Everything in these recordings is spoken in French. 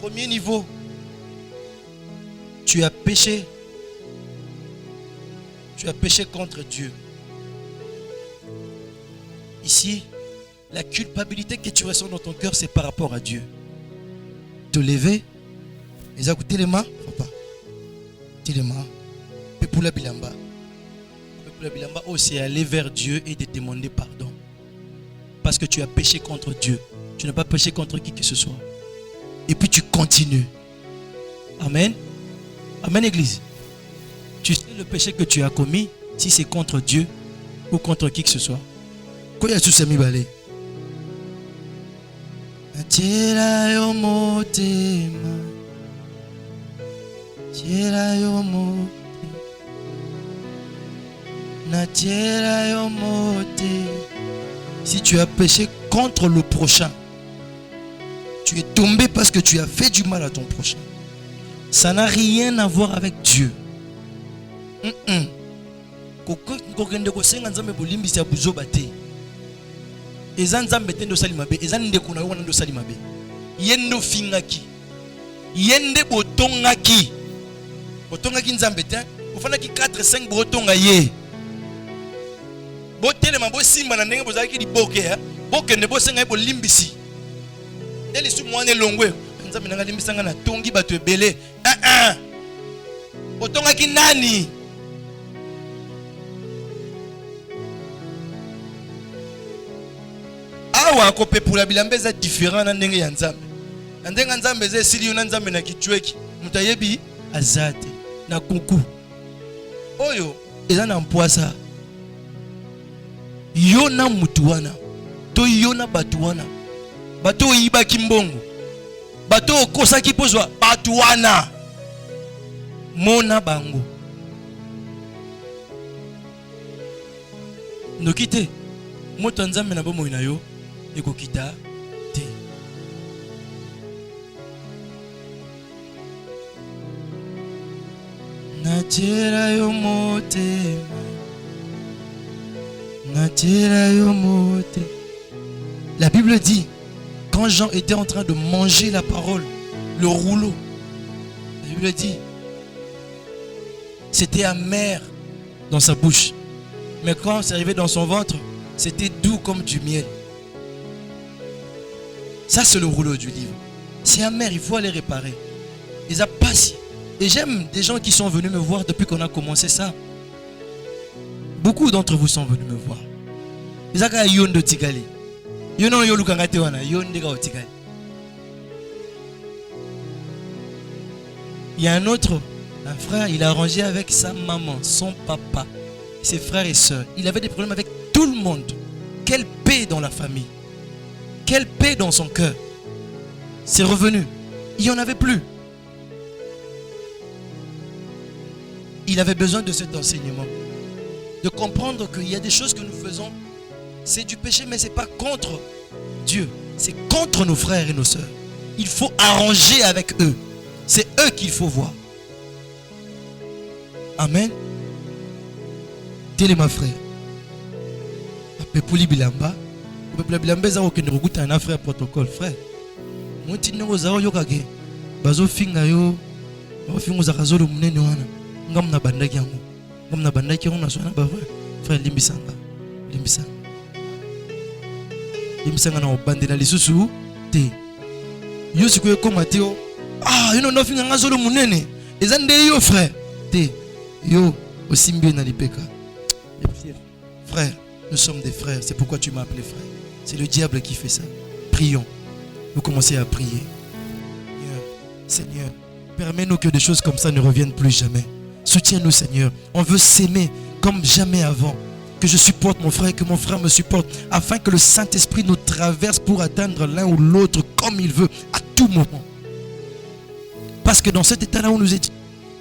Premier niveau, tu as péché. Tu as péché contre Dieu. Ici, la culpabilité que tu ressens dans ton cœur, c'est par rapport à Dieu. Te lever, et écouter les mains, papa. Les mains. Pepula bilamba. Pepula bilamba aussi aller vers Dieu et de demander pardon. Parce que tu as péché contre Dieu. Tu n'as pas péché contre qui que ce soit. Et puis tu continues. Amen. Amen, Église. Tu sais le péché que tu as commis, si c'est contre Dieu ou contre qui que ce soit. Quand il y a tout ça, mi balé. Tira yo motema. Tira yo motema. Na tira yo motema. Si tu as péché contre le prochain, tu es tombé parce que tu as fait du mal à ton prochain. Ça n'a rien à voir avec Dieu. Yendo fingaki. Yende botongaki. Botongaki nzambete. Ofanaki 4-5 botonga ye. Botele mabo simba na ndenge bozaki di boke ha. Boke ne bosenga bo limbisi. Ndeli su mwane longwe. Nzambe nanga limbisanga na tongi bato ebele. Botongaki nani? Awa ko pepula bilamba za différent na ndenge ya nzambe. Na ndenge nzambe ze sili na nzambe na kitweki. Mutayebi azate na kuku. Oyo eza na mpwasa. Yona mutuwana. To yona batuwana. Bato yiba kimbongo. Bato kosa kipozwa batuwana. Mona bango. Nokite. Moto nzambe na bomo ina yo. Eko kita te. Natira yo motema. Natira yo mote. La Bible dit, quand Jean était en train de manger la parole, le rouleau, la Bible dit, c'était amer dans sa bouche. Mais quand c'est arrivé dans son ventre, c'était doux comme du miel. Ça, c'est le rouleau du livre. C'est amer, il faut aller réparer. Ils ont passé. Et j'aime des gens qui sont venus me voir depuis qu'on a commencé ça. Beaucoup d'entre vous sont venus me voir. Ils ont dit yon de tigali. Yon no yon lukangate wana. Yon de ga tigali. Il y a un autre, un frère, il a arrangé avec sa maman, son papa, ses frères et sœurs. Il avait des problèmes avec tout le monde. Quelle paix dans la famille. Quelle paix dans son cœur. C'est revenu. Il n'y en avait plus. Il avait besoin de cet enseignement. De comprendre qu'il y a des choses que nous faisons. C'est du péché, mais ce n'est pas contre Dieu. C'est contre nos frères et nos sœurs. Il faut arranger avec eux. C'est eux qu'il faut voir. Amen. Télé ma frère. Pepuli bilamba. Pepuli bilamba za okende kokuta na frère protocole frère. Monti ngo za yokage. Bazo finga yo. Ba fingo za kazolo munene wana. Ngam na bandaki yango. Ngam na bandaki yango na sona ba frère limbisanga. Limbisanga. Limbisanga na obandela lisusu te. Yo sikoye komateo. Ah, you no finga ngazolo munene. Ezande yo frère. Te. Yo osimbi na lipeka. Frère, nous sommes des frères. C'est pourquoi tu m'as appelé frère. C'est le diable qui fait ça. Prions. Vous commencez à prier. Seigneur, permets-nous que des choses comme ça ne reviennent plus jamais. Soutiens-nous, Seigneur. On veut s'aimer comme jamais avant. Que je supporte mon frère et que mon frère me supporte. Afin que le Saint-Esprit nous traverse pour atteindre l'un ou l'autre comme il veut à tout moment. Parce que dans cet état-là où nous étions,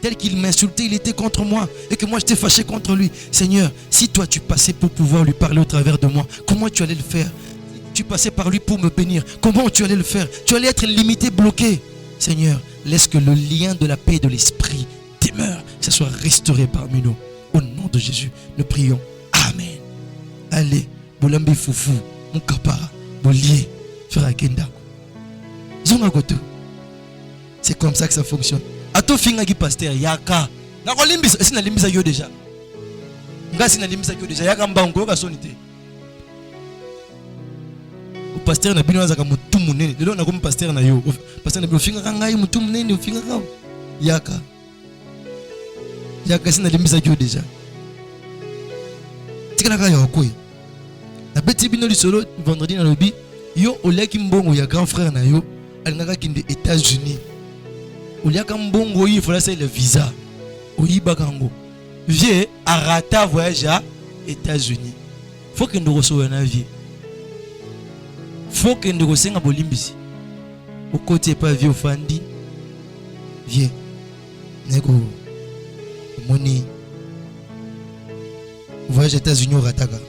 tel qu'il m'insultait, il était contre moi. Et que moi j'étais fâché contre lui. Seigneur, si toi tu passais pour pouvoir lui parler au travers de moi, comment tu allais le faire? Tu passais par lui pour me bénir. Comment tu allais le faire? Tu allais être limité, bloqué. Seigneur, laisse que le lien de la paix et de l'esprit demeure. Que ça soit restauré parmi nous. Au nom de Jésus, nous prions. Amen. Allez, Bolambi Foufou, mon kapara, Bolier, Frère Kenda. Zonga Goto. C'est comme ça que ça fonctionne. Ato finga qui pasteur yaka. Na ko limbisa, est-ce na limbisa yo déjà? Ngasi na limbisa yo déjà yaka mbango ka sonité. O pasteur na bino azaka mutu munene. Lelo na ko pasteur na yo. Pasteur na bino finga ngai mutu munene, o finga ka. Yaka. Yaka sina limbisa yo déjà. Tika ka yo koy. Na beti bino li solo vendredi na lobi. Yo oleki mbongo ya grand frère na yo alingaka kinde États-Unis. Oliaka mbongo il faut laisser le visa. Oyiba kango. Vie arata voyage à États-Unis. Faut que nous recevions un vie. Faut que nous recevions bolimbisi. Au côté pas vie au fandi. Vie. Nego moni. Voyage aux États-Unis au rataka.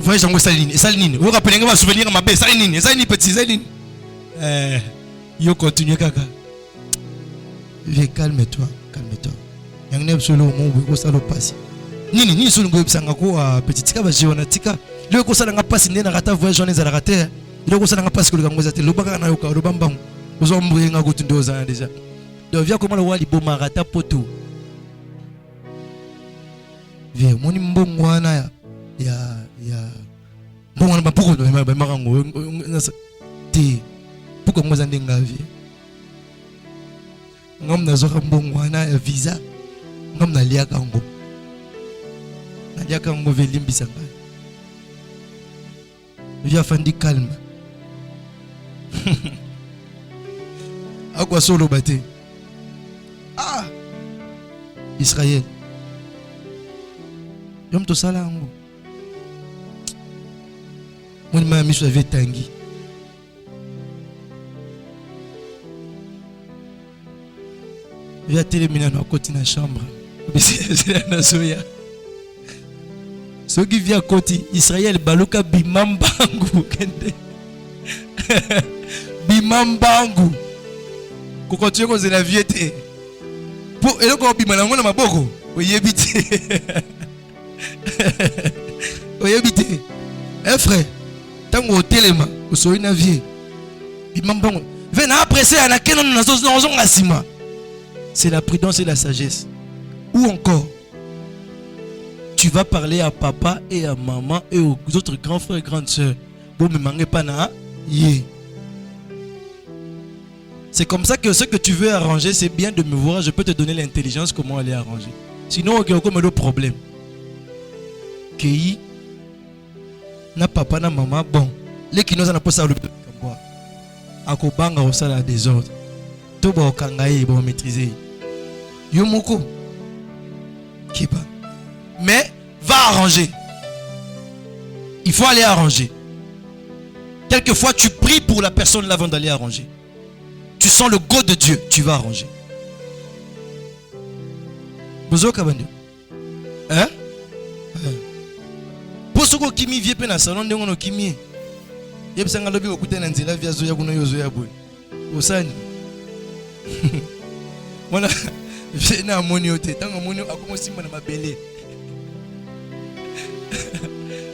Voyage en Saline. Vous rappelez que ma souvenir ma belle Saline petit Saline. Yo continue kaka. Viens calme-toi. Yang ne solo mo ko salo passe. Nini solo ngo bisanga ko petit tika ba jona tika. Le ko sala nga passe ndena rata voyage on ezala rata. Le ko sala nga passe ko nga ngozate lobaka na yo ka lobambang. Ozo mbwe nga ko tundo za déjà. Donc viens comment le wali boma rata poto. Viens moni mbongo wana ya mbongo na poko do ba marango ti poko ngoza ndenga vie ngom na zoka mbongo na visa ngom na liaka ngo velimbisa ngai via fandi calme akwa solo bate Israël yom to sala ngo mon m'a mis avec tangi. Il a terminé dans côté na chambre. C'est la soya. Ce qui vient côté Israël baluka bimambangu kende. Bimambangu. Ko continuer ko la viete. Pour et ko bimanango na maboko. Oyebite. Oyebite. Eh frère tango telema osoyi na vie bimambango vena apprécier na kenon na zonga sima. C'est la prudence et la sagesse. Ou encore tu vas parler à papa et à maman et aux autres grands frères et grandes sœurs. Bon me manquez pas na yé. C'est comme ça que ce que tu veux arranger, c'est bien de me voir, je peux te donner l'intelligence comment aller arranger. Sinon il y a comme le problème. Kei na papa na maman bon les qui nous en a pas ça le kamboa akobanga au sala des ordres to ba kangaye ba maîtriser yo moko kiba mais va arranger, il faut aller arranger. Quelquefois tu pries pour la personne là avant d'aller arranger, tu sens le go de Dieu, tu vas arranger. Bozo kabande hein soko kimi vie pe na salon ndengo no kimi yebisanga lobi okutana nzela via zoya kuno yozo ya boy osani mona vena moni ote tanga moni akomo simba na mabele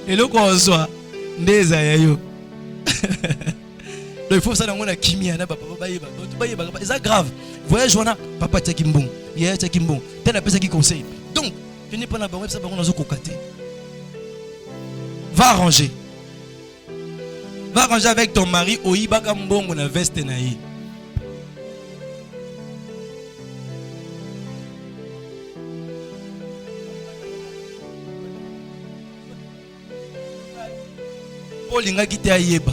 eloko ozwa ndeza yayo donc il faut ça ngona kimi na papa bayeba c'est grave voyage wana papa tia kimbong yaya tia kimbong tena pesa ki conseil donc tu n'es pas na bango ça bango nazo kokate. Va arranger. Va arranger avec ton mari. Oibaka mbongo na veste na ye. Olinga kite ayeba.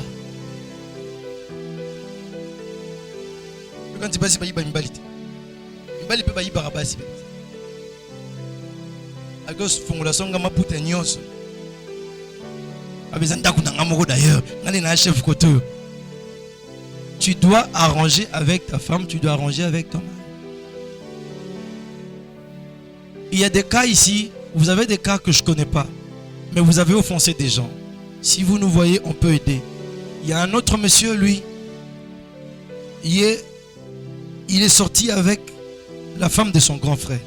Quand tu passes par Ibalite. Ibali pe ba ibara basi. À cause fongola songa maputa nyonso. D'ailleurs, tu dois arranger avec ta femme, tu dois arranger avec ton mari. Il y a des cas ici, vous avez des cas que je ne connais pas, mais vous avez offensé des gens. Si vous nous voyez, on peut aider. Il y a un autre monsieur, lui, il est sorti avec la femme de son grand frère.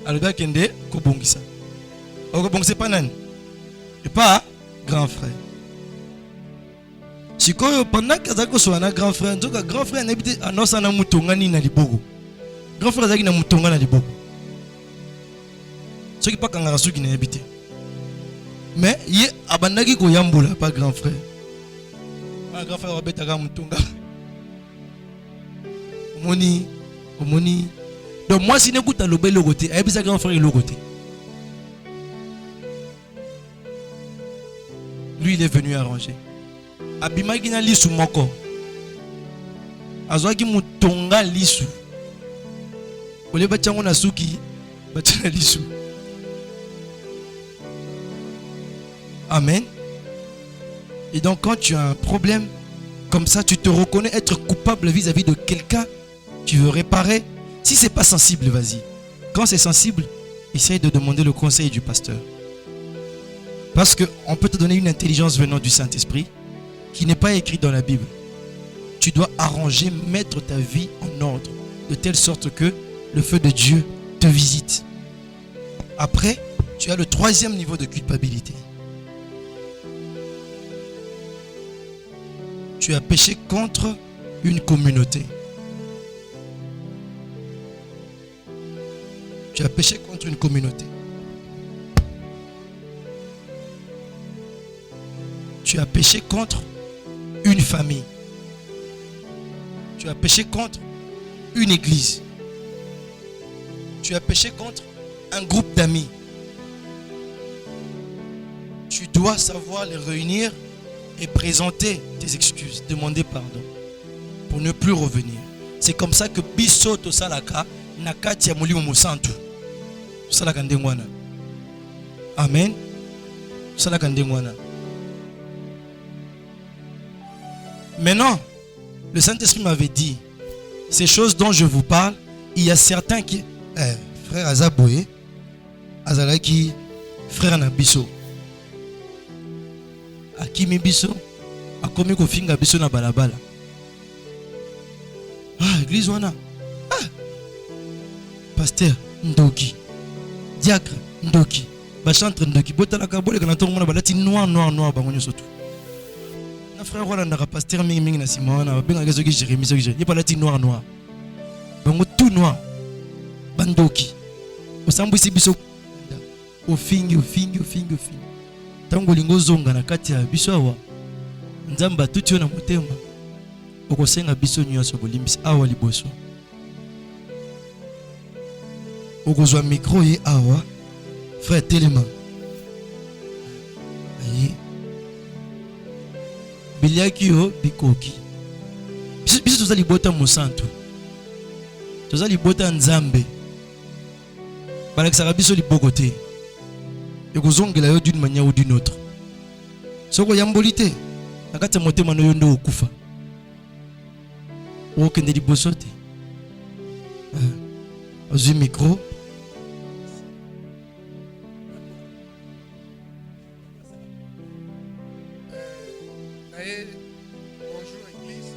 Alors kende kobongisa. Okobongisa pas nani? Et pas grand frère. sikoyo pendant que azako so na grand frère nzoka grand frère n'habite anosa na mutongani na liboko grand frère azaki na mutonga na liboko soki pa kangaka soki na habite mais ye abandaki ko yambola pas grand frère grand frère abetaka mutonga omoni donc moi si n'écoute le bel côté et puis ça grand frère le côté lui il est venu arranger abimaki na lisu moko azwaki mutonga lisu ole bachango na suki bachana lisu. Amen. Et donc quand tu as un problème comme ça, tu te reconnais être coupable vis-à-vis de quelqu'un, tu veux réparer. Si c'est pas sensible, vas-y. Quand c'est sensible, essaye de demander le conseil du pasteur. Parce qu'on peut te donner une intelligence venant du Saint-Esprit qui n'est pas écrite dans la Bible. Tu dois arranger, mettre ta vie en ordre, de telle sorte que le feu de Dieu te visite. Après, tu as le troisième niveau de culpabilité. Tu as péché contre une communauté. Tu as péché contre une communauté. Tu as péché contre une famille. Tu as péché contre une église. Tu as péché contre un groupe d'amis. Tu dois savoir les réunir et présenter tes excuses, demander pardon pour ne plus revenir. C'est comme ça que biso to salaka nakati ya mulimo musantu. Salaka ndengwana. Amen. Salaka ndengwana. Maintenant, le Saint-Esprit m'avait dit ces choses dont je vous parle, il y a certains qui frère Azaboué Azalaki frère Nabiso Akimi biso akomi ko finga biso na balabala. Église wana. Pasteur Ndoki. Diacre Ndoki. Bachantre Ndoki. Botala kabole kana to mona balati noir bangonyo soto. Na frère wana ndaka pasteur mingi na Simona benga kezo ki Jérémie so ki. Ye balati noir. Bango tout noir. Bandoki. Osambwisi biso ofingi. Tango lingo zonga na kati ya biso awa nzamba tuti yo na motema okosenga biso nyonso bolimbisa awa liboso okozwa micro ye awa frère Telema ayi biliaki yo bikoki biso tozali bota mosantu tozali bota nzambe balakisaka biso liboko te ekozongela yo d'une manière ou d'une autre. Soko yambolite nakati motema no yondo okufa. Okende liboso te. Ozu micro. Bonjour église.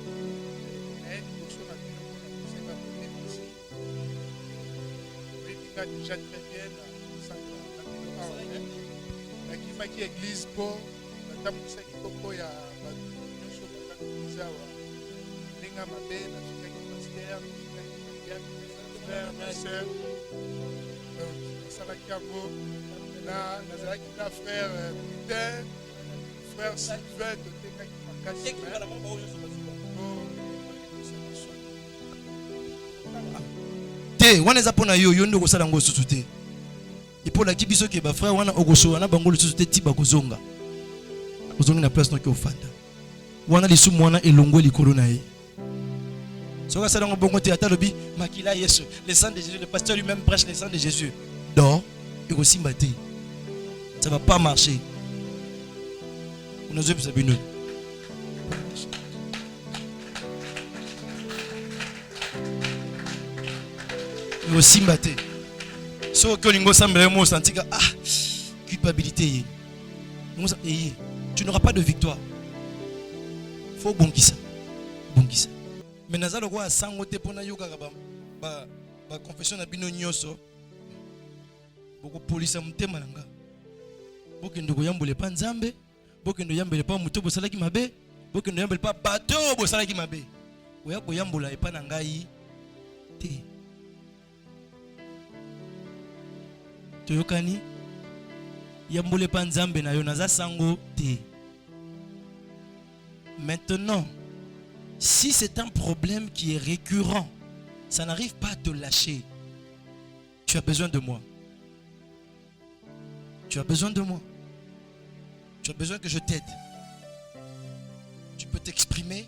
Déjà très bien qui église pour la kitoko ya nyonso bakakisa wa linga mabe na chikaki pasteur frère ma sœur salaki avo na nazalaki na frère Peter frère Sylvain totekaki makasi te wana eza pona yo nde kosala ngo susu te. Et pour la kibiso ke ba frère wana ogoso wana bango lususu te tiba kozonga. Kozonga na place no ke ofanda. Wana lisu mwana elongo likolo na ye. Soka sala ngo bongo te atalobi makila Yesu. Le sang de Jésus, le pasteur lui-même prêche le sang de Jésus. Donc, il kosimba te. Ça va pas marcher. On a besoin de il kosimba te. So que lingo semble mo sentika culpabilité. Tu n'auras pas de victoire. Faut bongisa. Mais nazalo ko asango te pona yoka ba confession na bino nyoso. Boko police mutema nanga. Bokendo ko yambole pa nzambe, bokendo yambele pa muto bosalaki mabe, Pour que nous n'ayons pas bateau pour ça qui m'a bé. Oui, pour yambola et pas nangaï. Toyokani yambole pa nzambe na yo naza sango te. Maintenant, si c'est un problème qui est récurrent, ça n'arrive pas à te lâcher. Tu as besoin de moi. Tu as besoin de moi. Tu as besoin que je t'aide. Tu peux t'exprimer.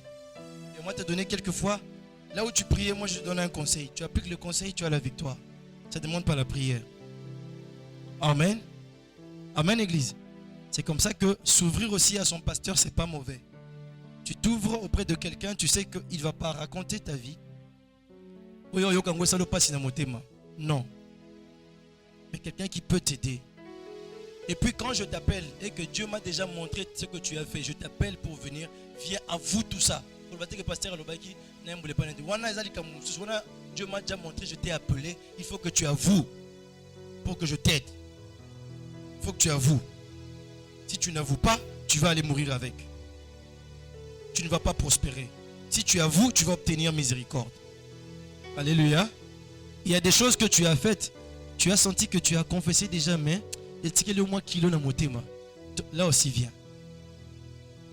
Et moi te donner quelquefois, là où tu priais, moi je te donne un conseil. Tu appliques le conseil, tu as la victoire. Ça ne demande pas la prière. Amen. Amen, Église. C'est comme ça que s'ouvrir aussi à son pasteur, c'est pas mauvais. Tu t'ouvres auprès de quelqu'un, tu sais qu'il ne va pas raconter ta vie. Non. Mais quelqu'un qui peut t'aider. Et puis quand je t'appelle et que Dieu m'a déjà montré ce que tu as fait, je t'appelle pour venir, viens, avoue tout ça. Dieu m'a déjà montré, je t'ai appelé, il faut que tu avoues pour que je t'aide. Il faut que tu avoues. Si tu n'avoues pas, tu vas aller mourir avec. Tu ne vas pas prospérer. Si tu avoues, tu vas obtenir miséricorde. Alléluia. Il y a des choses que tu as faites. Tu as senti que tu as confessé déjà, mais là aussi vient.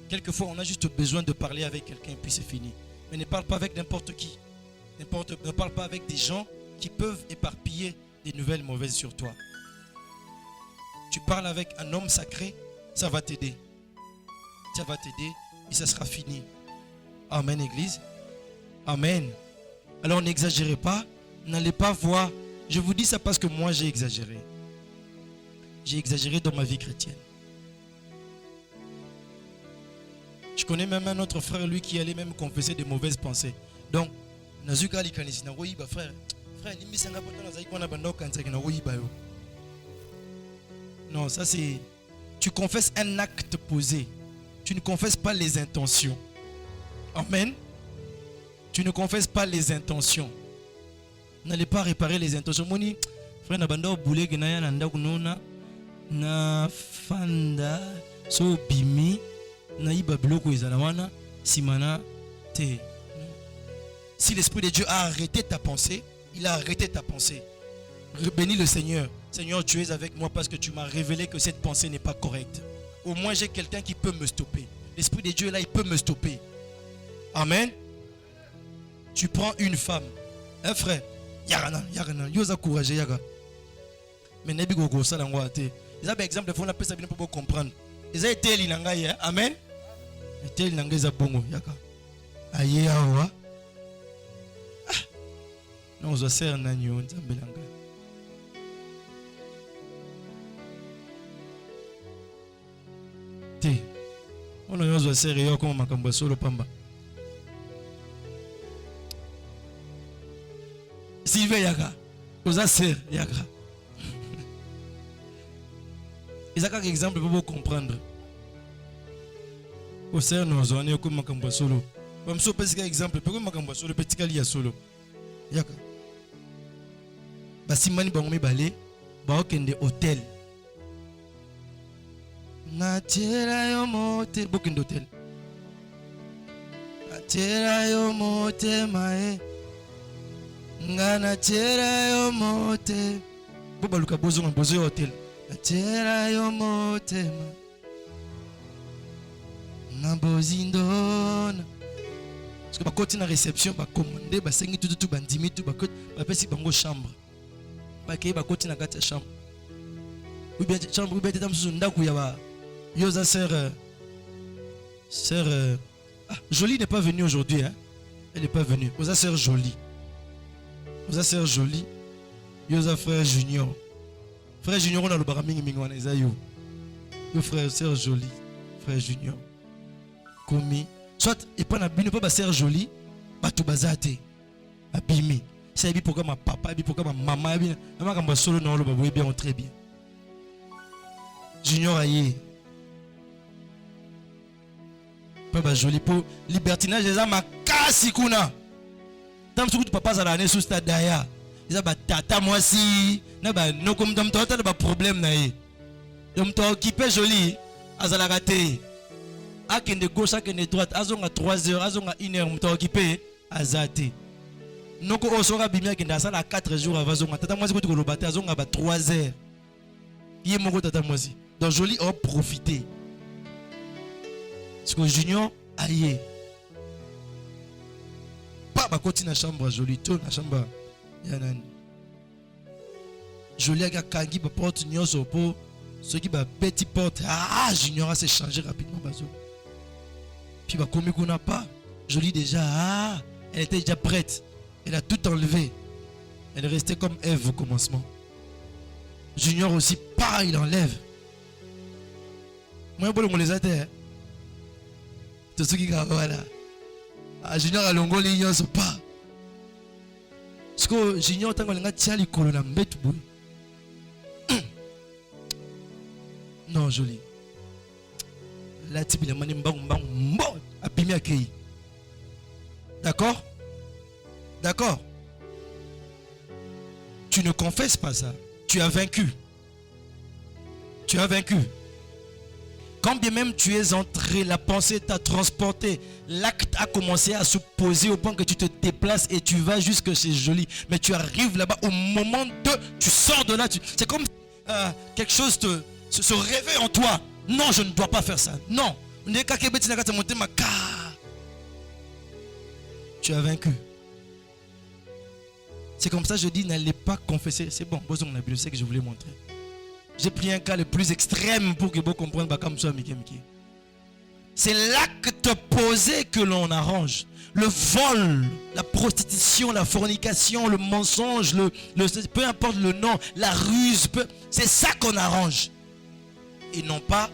Quelquefois, on a juste besoin de parler avec quelqu'un et puis c'est fini. Mais ne parle pas avec n'importe qui. Ne parle pas avec des gens qui peuvent éparpiller des nouvelles mauvaises sur toi. Tu parles avec un homme sacré, ça va t'aider. Ça va t'aider et ça sera fini. Amen, Église. Amen. Alors n'exagérez pas, n'allez pas voir. Je vous dis ça parce que moi j'ai exagéré. J'ai exagéré dans ma vie chrétienne. Je connais même un autre frère, lui, qui allait même confesser des mauvaises pensées. Donc, frère, non, ça c'est... Tu confesses un acte posé. Tu ne confesses pas les intentions. Amen. Tu ne confesses pas les intentions. N'allez pas réparer les intentions. Moni, frère, nabanda boule genaya nanda kunona na fanda so bimi na iba bloko ezalawana simana te. Si l'Esprit de Dieu a arrêté ta pensée, il a arrêté ta pensée. Bénis le Seigneur. Seigneur, tu es avec moi parce que tu m'as révélé que cette pensée n'est pas correcte. Au moins, j'ai quelqu'un qui peut me stopper. L'Esprit de Dieu, là, il peut me stopper. Amen. Tu prends une femme. Un frère. Yarana. Yosa courage, yaga. Mais nebi gogo salangwa te. Ils ont par exemple, on appelle ça bien pour comprendre. Ils ont été linangaye. Amen. Été linangaye za bongo, yaga. Aye awa. Non, on se sert nanyo, nzambelanga. Te. On a se sert yo comme makambo solo pamba. Sylvain yaga. On a sert yaga. Ils ont un exemple pour vous comprendre. Au sert nous on est comme makambo solo. Comme ça petit exemple, pour makambo solo petit kali ya solo. Yaga. Basimani bangomi balé ba okende hôtel. Na tera yo mote bokende hôtel. Na tera yo mote mae. Ngana tera yo mote. Boba luka bozo hôtel. Na tera yo mote ma. Na bozindona. Parce que ba koti na réception ba commander ba sengi tout bandimi tout ba koti ba pesi bango chambre. Bakei ba koti na kati ya chambre. Ou bien chambre ou bien tata msusu ndaku ya ba Yosa sœur Jolie n'est pas venue aujourd'hui hein. Elle n'est pas venue. Yosa sœur Jolie. Yosa sœur Jolie. Yosa frère Junior. Frère Junior on a le baramingi mingi wana ezayo. Yo frère sœur Jolie, frère Junior. Komi soit et pas na bino pas ba sœur Jolie, ba to bazate. Abimi. C'est bien pourquoi ma papa, bien pourquoi ma maman, bien quand ma solo non le babou bien très bien. Junior aïe. Pas joli pour libertinage les ma kasi kuna. Tam suku papa za l'année sous stade daya. Ils ba tata moi si na ba no comme tam toi ba problème na yi. Dom toi occupé joli azala raté. akende gauche akende droite azonga 3 heures azonga 1 heure muto occupé azate noko osoka bimia kende asala 4 jours avant azonga tata mwasi kuti kolobate azonga ba 3 heures yé moko tata mwasi donc joli en profiter parce que junior aye pas bakoti na chambre joli to na chambre ya nani joli aga kangi ba porte nyoso po ceux qui ba petit porte junior a s'est changé rapidement bazo puis ba komi kuna pas joli déjà elle était déjà prête, elle a tout enlevé, elle est restée comme Ève au commencement. Junior aussi pareil, il enlève. Moi je les attends. Tout ce qui voilà. Junior a longo les gens pas. Parce que Junior tant qu'on a tiré le colonne mbet boy. Non joli. La type il a mané mbang a pimi accueilli. D'accord? D'accord? Tu ne confesses pas ça. Tu as vaincu. Tu as vaincu. Quand bien même tu es entré, la pensée t'a transporté, l'acte a commencé à se poser au point que tu te déplaces et tu vas jusque chez Jolie. Mais tu arrives là-bas au moment de... Tu sors de là. C'est comme quelque chose se réveille en toi. Non, je ne dois pas faire ça. Non. Tu as vaincu. C'est comme ça que je dis, n'allez pas confesser. C'est bon, c'est ce que je voulais montrer. J'ai pris un cas le plus extrême pour que vous compreniez. C'est l'acte posé que l'on arrange. Le vol, la prostitution, la fornication, le mensonge, peu importe le nom, la ruse, c'est ça qu'on arrange. Et non pas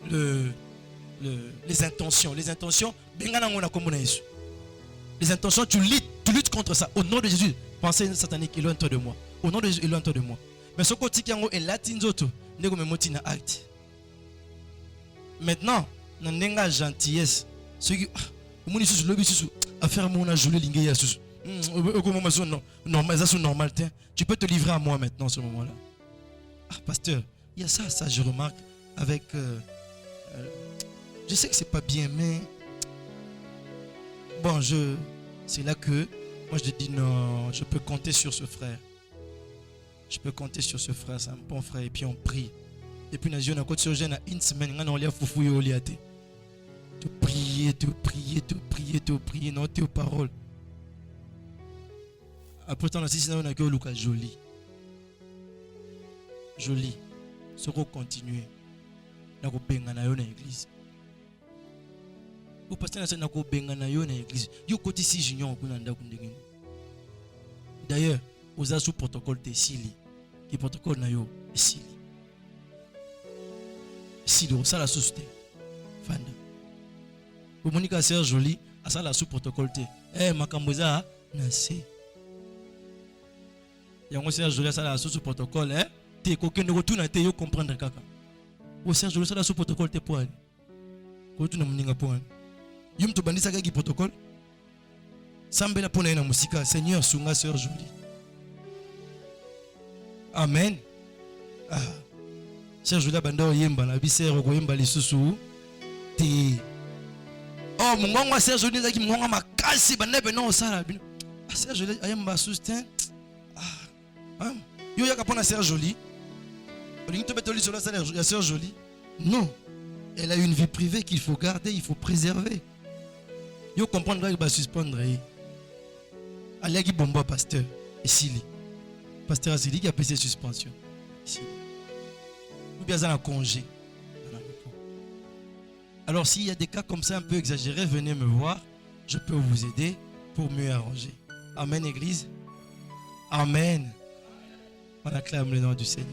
les intentions. Les intentions, les intentions, tu luttes contre ça. Au nom de Jésus, pensez satanique, éloigne-toi de moi. Au nom de Jésus, éloigne-toi de moi. Mais ce côté qui est latinzoto, n'est comme motina acte. Maintenant, dans une gentillesse, ceux qui affaire mon ajouté lingé normal. Tu peux te livrer à moi maintenant ce moment-là. Ah pasteur, il y a ça je remarque avec je sais que c'est pas bien mais bon c'est là que moi je te dis non, je peux compter sur ce frère. Je peux compter sur ce frère, c'est un bon frère et puis on prie. Et puis nous on a côté sur jeune à une semaine, on a foufouillé au liaté. Te prier, noter aux paroles. Après tant aussi on a que Lucas joli. Joli. Ce qu'on continue. Na ko benga na yo na église. Ou pasteur na ko benga na yo na église. Yo côté si junior ko na ndako ndengeni. D'ailleurs, aux sous protocole de Sili. Qui protocole na yo Sili. Sili ça la société. Fanda. Pour Monica sœur jolie, à ça la sous protocole te. Makamboza na c'est. Yango sœur jolie ça la sous protocole te ko kende ko tuna te yo comprendre kaka. O sœur jolie ça la sous protocole te pour. Ko tuna mninga pour. Yum to bandisa ka ki protocole. Sambela pona na musika Seigneur sunga sœur jolie. Amen. Sœur jolie banda yemba na bisero ko yemba lisusu te. Oh mungonga sœur jolie zaki mungonga makasi banebe no sala bino. Sœur jolie ayemba sustain. Yo yaka pona sœur jolie. Olingi to betoli sur la sœur jolie. Non. Elle a une vie privée qu'il faut garder, il faut préserver. Yo comprendre que va suspendre. Allez qui bomba pasteur et Sili. Pasteur Sili qui a payé suspension. Ou bien un congé. Alors s'il y a des cas comme ça un peu exagérés, venez me voir. Je peux vous aider pour mieux arranger. Amen église. Amen. On acclame le nom du Seigneur.